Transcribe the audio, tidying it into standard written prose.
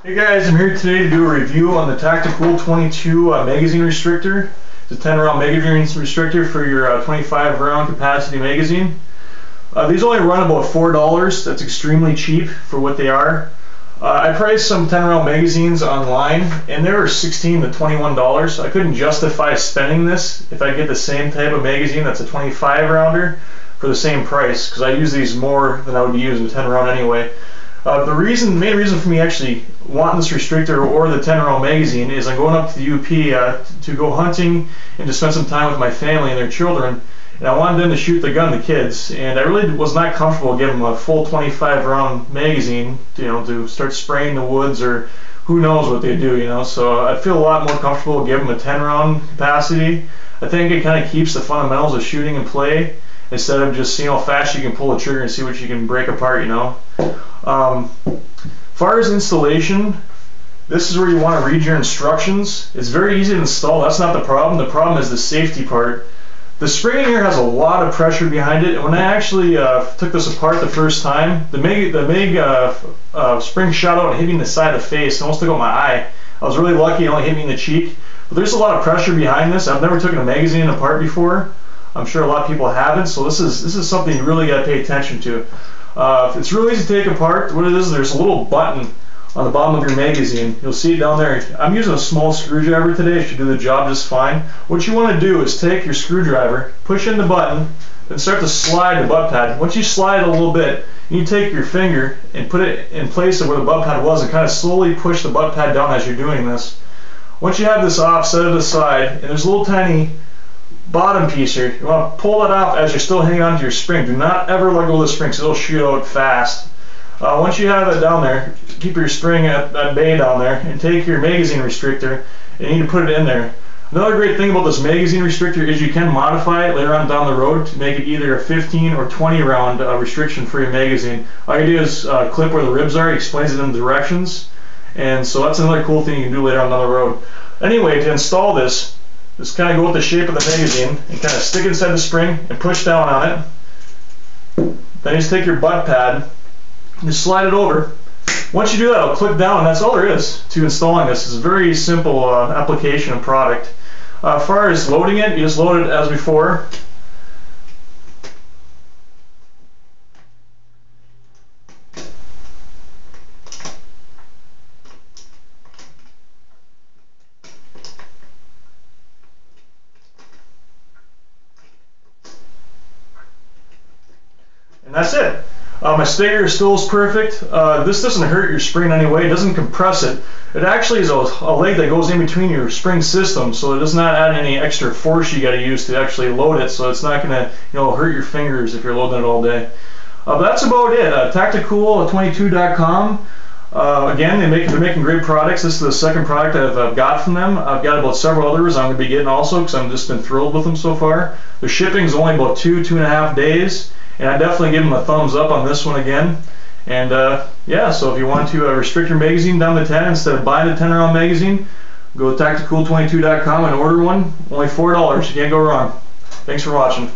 Hey guys, I'm here today to do a review on the Tacticool22 magazine restrictor. It's a 10 round magazine restrictor for your 25 round capacity magazine. These only run about $4. That's extremely cheap for what they are. I priced some 10 round magazines online and they were $16 to $21. I couldn't justify spending this if I get the same type of magazine that's a 25 rounder for the same price, because I use these more than I would be using a 10 round anyway. The main reason for me actually wanting this restrictor or the 10 round magazine is I'm going up to the UP to go hunting and to spend some time with my family and their children, and I wanted them to shoot the gun, the kids, and I really was not comfortable giving them a full 25 round magazine, to start spraying the woods or who knows what they do, so I feel a lot more comfortable giving them a 10 round capacity. I think it kind of keeps the fundamentals of shooting in play instead of just seeing how fast you can pull the trigger and see what you can break apart, Far as installation, this is where you want to read your instructions. It's very easy to install. That's not the problem. The problem is the safety part. The spring in here has a lot of pressure behind it, and when I actually took this apart the first time, the MIG spring shot out and hit me in the side of the face. It almost took out my eye. I was really lucky it only hit me in the cheek. But there's a lot of pressure behind this. I've never taken a magazine apart before. I'm sure a lot of people haven't, so this is something you really got to pay attention to. It's really easy to take apart. What it is, there's a little button on the bottom of your magazine. You'll see it down there. I'm using a small screwdriver today. It should do the job just fine. What you want to do is take your screwdriver, push in the button, then start to slide the butt pad. Once you slide it a little bit, you take your finger and put it in place of where the butt pad was and kind of slowly push the butt pad down as you're doing this. Once you have this off, set it aside, and there's a little tiny bottom piece here. You want to pull it off as you're still hanging on to your spring. Do not ever let go of the spring because it'll shoot out fast. Once you have it down there, keep your spring at bay down there and take your magazine restrictor and you need to put it in there. Another great thing about this magazine restrictor is you can modify it later on down the road to make it either a 15 or 20 round restriction for your magazine. All you do is clip where the ribs are. It explains it in the directions, and so that's another cool thing you can do later on down the road. Anyway, to install this, just kind of go with the shape of the magazine and kind of stick it inside the spring and push down on it. Then you just take your butt pad and just slide it over. Once you do that, it'll click down, and that's all there is to installing this. It's a very simple application and product. As far as loading it, you just load it as before. And that's it. My sticker still is perfect. This doesn't hurt your spring in any way. It doesn't compress it. It actually is a leg that goes in between your spring system, so it does not add any extra force you got to use to actually load it. So it's not going to, hurt your fingers if you're loading it all day. But that's about it. Tacticool22.com. Again, they're making great products. This is the second product I've got from them. I've got about several others I'm going to be getting also because I've just been thrilled with them so far. The shipping is only about 2.5 days. And I definitely give them a thumbs up on this one again. And yeah, so if you want to restrict your magazine down to 10 instead of buying a 10 round magazine, go to Tacticool22.com and order one. Only $4. You can't go wrong. Thanks for watching.